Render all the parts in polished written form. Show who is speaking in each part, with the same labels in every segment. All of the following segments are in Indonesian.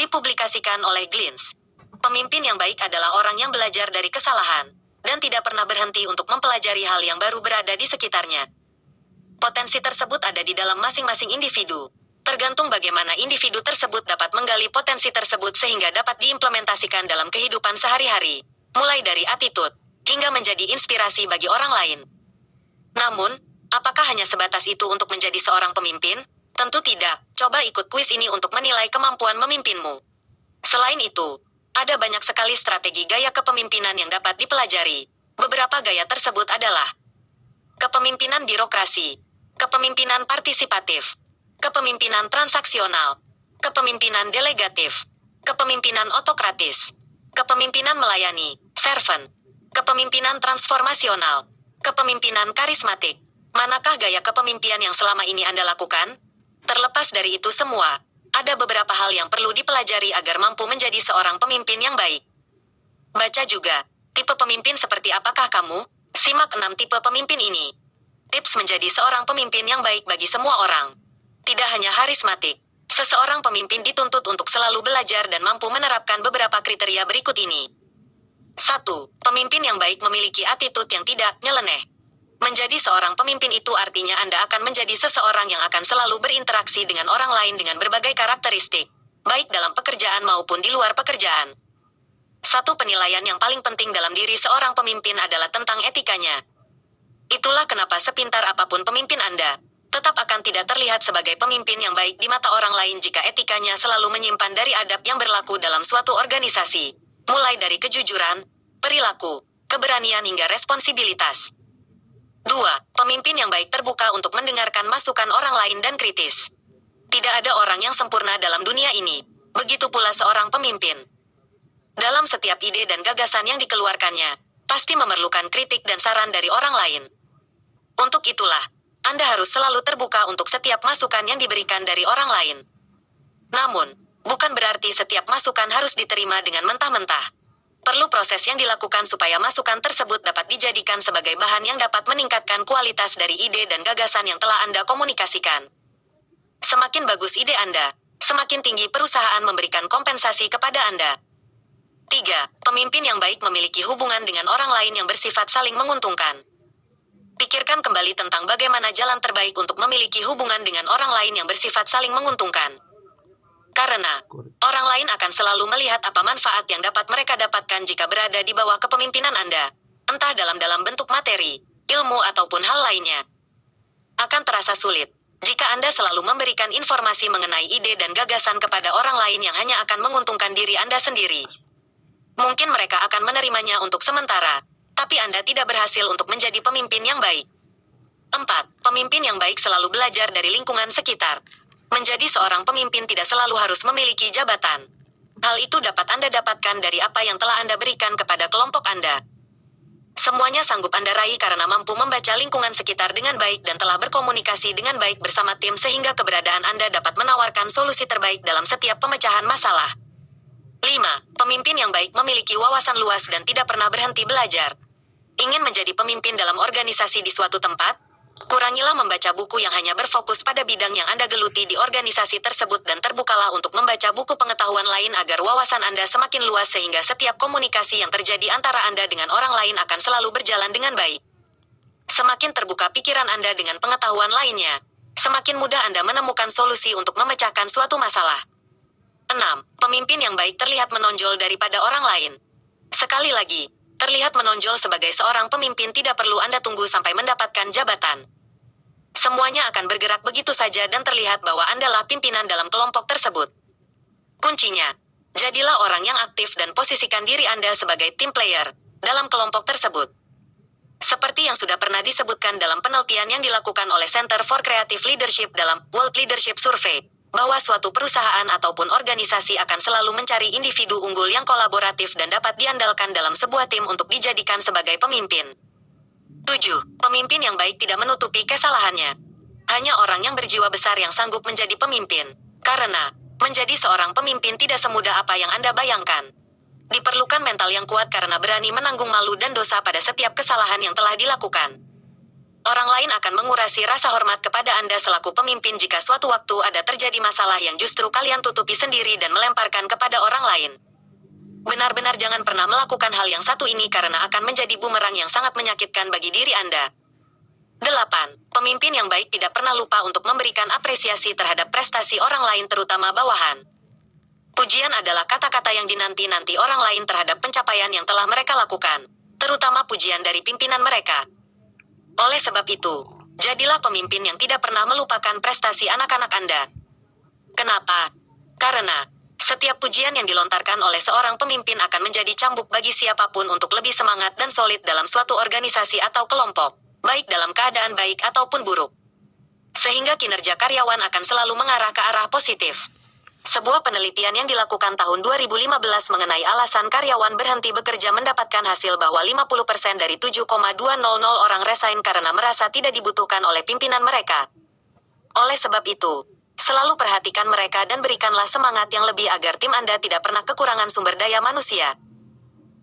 Speaker 1: Dipublikasikan oleh Glintz. Pemimpin yang baik adalah orang yang belajar dari kesalahan, dan tidak pernah berhenti untuk mempelajari hal yang baru berada di sekitarnya. Potensi tersebut ada di dalam masing-masing individu. Tergantung bagaimana individu tersebut dapat menggali potensi tersebut sehingga dapat diimplementasikan dalam kehidupan sehari-hari. Mulai dari attitude, hingga menjadi inspirasi bagi orang lain. Namun, apakah hanya sebatas itu untuk menjadi seorang pemimpin? Tentu tidak. Coba ikut kuis ini untuk menilai kemampuan memimpinmu. Selain itu, ada banyak sekali strategi gaya kepemimpinan yang dapat dipelajari. Beberapa gaya tersebut adalah kepemimpinan birokrasi, kepemimpinan partisipatif, kepemimpinan transaksional, kepemimpinan delegatif, kepemimpinan otokratis, kepemimpinan melayani, servant, kepemimpinan transformasional, kepemimpinan karismatik. Manakah gaya kepemimpinan yang selama ini Anda lakukan? Terlepas dari itu semua, ada beberapa hal yang perlu dipelajari agar mampu menjadi seorang pemimpin yang baik. Baca juga, tipe pemimpin seperti apakah kamu? Simak 6 tipe pemimpin ini. Tips menjadi seorang pemimpin yang baik bagi semua orang. Tidak hanya harismatik, seseorang pemimpin dituntut untuk selalu belajar dan mampu menerapkan beberapa kriteria berikut ini. 1. Pemimpin yang baik memiliki attitude yang tidak nyeleneh. Menjadi seorang pemimpin itu artinya Anda akan menjadi seseorang yang akan selalu berinteraksi dengan orang lain dengan berbagai karakteristik, baik dalam pekerjaan maupun di luar pekerjaan. Satu penilaian yang paling penting dalam diri seorang pemimpin adalah tentang etikanya. Itulah kenapa sepintar apapun pemimpin Anda, tetap akan tidak terlihat sebagai pemimpin yang baik di mata orang lain jika etikanya selalu menyimpan dari adab yang berlaku dalam suatu organisasi, mulai dari kejujuran, perilaku, keberanian hingga responsibilitas. 2. Pemimpin yang baik terbuka untuk mendengarkan masukan orang lain dan kritis. Tidak ada orang yang sempurna dalam dunia ini, begitu pula seorang pemimpin. Dalam setiap ide dan gagasan yang dikeluarkannya, pasti memerlukan kritik dan saran dari orang lain. Untuk itulah, Anda harus selalu terbuka untuk setiap masukan yang diberikan dari orang lain. Namun, bukan berarti setiap masukan harus diterima dengan mentah-mentah. Perlu proses yang dilakukan supaya masukan tersebut dapat dijadikan sebagai bahan yang dapat meningkatkan kualitas dari ide dan gagasan yang telah Anda komunikasikan. Semakin bagus ide Anda, semakin tinggi perusahaan memberikan kompensasi kepada Anda. 3. Pemimpin yang baik memiliki hubungan dengan orang lain yang bersifat saling menguntungkan. Pikirkan kembali tentang bagaimana jalan terbaik untuk memiliki hubungan dengan orang lain yang bersifat saling menguntungkan. Karena, orang lain akan selalu melihat apa manfaat yang dapat mereka dapatkan jika berada di bawah kepemimpinan Anda, entah dalam bentuk materi, ilmu ataupun hal lainnya. Akan terasa sulit, jika Anda selalu memberikan informasi mengenai ide dan gagasan kepada orang lain yang hanya akan menguntungkan diri Anda sendiri. Mungkin mereka akan menerimanya untuk sementara, tapi Anda tidak berhasil untuk menjadi pemimpin yang baik. 4. Pemimpin yang baik selalu belajar dari lingkungan sekitar. Menjadi seorang pemimpin tidak selalu harus memiliki jabatan. Hal itu dapat Anda dapatkan dari apa yang telah Anda berikan kepada kelompok Anda. Semuanya sanggup Anda raih karena mampu membaca lingkungan sekitar dengan baik dan telah berkomunikasi dengan baik bersama tim sehingga keberadaan Anda dapat menawarkan solusi terbaik dalam setiap pemecahan masalah. 5. Pemimpin yang baik memiliki wawasan luas dan tidak pernah berhenti belajar. Ingin menjadi pemimpin dalam organisasi di suatu tempat? Kurangilah membaca buku yang hanya berfokus pada bidang yang Anda geluti di organisasi tersebut dan terbukalah untuk membaca buku pengetahuan lain agar wawasan Anda semakin luas sehingga setiap komunikasi yang terjadi antara Anda dengan orang lain akan selalu berjalan dengan baik. Semakin terbuka pikiran Anda dengan pengetahuan lainnya, semakin mudah Anda menemukan solusi untuk memecahkan suatu masalah. 6. Pemimpin yang baik terlihat menonjol daripada orang lain. Sekali lagi, terlihat menonjol sebagai seorang pemimpin tidak perlu Anda tunggu sampai mendapatkan jabatan. Semuanya akan bergerak begitu saja dan terlihat bahwa Andalah pimpinan dalam kelompok tersebut. Kuncinya, jadilah orang yang aktif dan posisikan diri Anda sebagai team player dalam kelompok tersebut. Seperti yang sudah pernah disebutkan dalam penelitian yang dilakukan oleh Center for Creative Leadership dalam World Leadership Survey, bahwa suatu perusahaan ataupun organisasi akan selalu mencari individu unggul yang kolaboratif dan dapat diandalkan dalam sebuah tim untuk dijadikan sebagai pemimpin. 7. Pemimpin yang baik tidak menutupi kesalahannya. Hanya orang yang berjiwa besar yang sanggup menjadi pemimpin. Karena, menjadi seorang pemimpin tidak semudah apa yang Anda bayangkan. Diperlukan mental yang kuat karena berani menanggung malu dan dosa pada setiap kesalahan yang telah dilakukan. Orang lain akan mengurasi rasa hormat kepada Anda selaku pemimpin jika suatu waktu ada terjadi masalah yang justru kalian tutupi sendiri dan melemparkan kepada orang lain. Benar-benar jangan pernah melakukan hal yang satu ini karena akan menjadi bumerang yang sangat menyakitkan bagi diri Anda. 8. Pemimpin yang baik tidak pernah lupa untuk memberikan apresiasi terhadap prestasi orang lain terutama bawahan. Pujian adalah kata-kata yang dinanti-nanti orang lain terhadap pencapaian yang telah mereka lakukan, terutama pujian dari pimpinan mereka. Oleh sebab itu, jadilah pemimpin yang tidak pernah melupakan prestasi anak-anak Anda. Kenapa? Karena setiap pujian yang dilontarkan oleh seorang pemimpin akan menjadi cambuk bagi siapapun untuk lebih semangat dan solid dalam suatu organisasi atau kelompok, baik dalam keadaan baik ataupun buruk. Sehingga kinerja karyawan akan selalu mengarah ke arah positif. Sebuah penelitian yang dilakukan tahun 2015 mengenai alasan karyawan berhenti bekerja mendapatkan hasil bahwa 50% dari 7,200 orang resign karena merasa tidak dibutuhkan oleh pimpinan mereka. Oleh sebab itu, selalu perhatikan mereka dan berikanlah semangat yang lebih agar tim Anda tidak pernah kekurangan sumber daya manusia.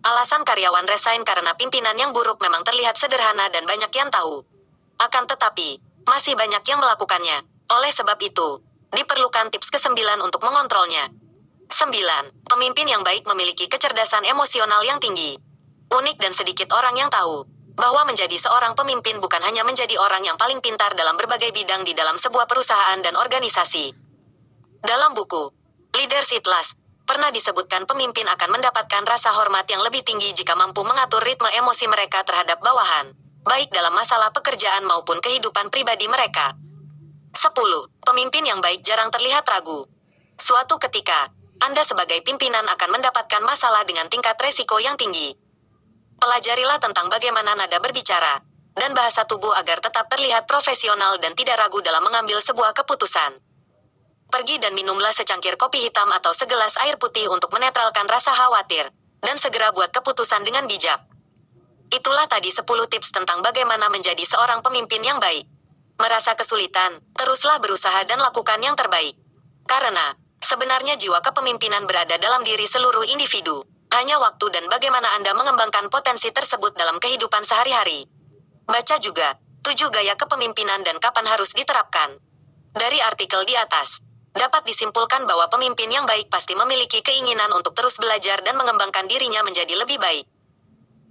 Speaker 1: Alasan karyawan resign karena pimpinan yang buruk memang terlihat sederhana dan banyak yang tahu. Akan tetapi, masih banyak yang melakukannya. Oleh sebab itu, diperlukan tips ke-9 untuk mengontrolnya. 9. Pemimpin yang baik memiliki kecerdasan emosional yang tinggi. Unik dan sedikit orang yang tahu bahwa menjadi seorang pemimpin bukan hanya menjadi orang yang paling pintar dalam berbagai bidang di dalam sebuah perusahaan dan organisasi. Dalam buku Leadership Last, pernah disebutkan pemimpin akan mendapatkan rasa hormat yang lebih tinggi jika mampu mengatur ritme emosi mereka terhadap bawahan, baik dalam masalah pekerjaan maupun kehidupan pribadi mereka. 10. Pemimpin yang baik jarang terlihat ragu. Suatu ketika, Anda sebagai pimpinan akan mendapatkan masalah dengan tingkat resiko yang tinggi. Pelajarilah tentang bagaimana nada berbicara dan bahasa tubuh agar tetap terlihat profesional dan tidak ragu dalam mengambil sebuah keputusan. Pergi dan minumlah secangkir kopi hitam atau segelas air putih untuk menetralkan rasa khawatir, dan segera buat keputusan dengan bijak. Itulah tadi 10 tips tentang bagaimana menjadi seorang pemimpin yang baik. Merasa kesulitan, teruslah berusaha dan lakukan yang terbaik. Karena, sebenarnya jiwa kepemimpinan berada dalam diri seluruh individu. Hanya waktu dan bagaimana Anda mengembangkan potensi tersebut dalam kehidupan sehari-hari. Baca juga, 7 gaya kepemimpinan dan kapan harus diterapkan. Dari artikel di atas, dapat disimpulkan bahwa pemimpin yang baik pasti memiliki keinginan untuk terus belajar dan mengembangkan dirinya menjadi lebih baik.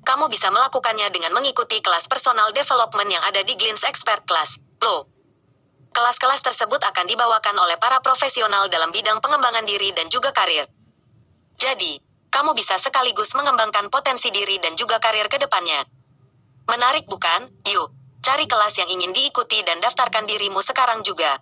Speaker 1: Kamu bisa melakukannya dengan mengikuti kelas personal development yang ada di Glints Expert Class, Low. Kelas-kelas tersebut akan dibawakan oleh para profesional dalam bidang pengembangan diri dan juga karir. Jadi, kamu bisa sekaligus mengembangkan potensi diri dan juga karir ke depannya. Menarik bukan? Yuk, cari kelas yang ingin diikuti dan daftarkan dirimu sekarang juga.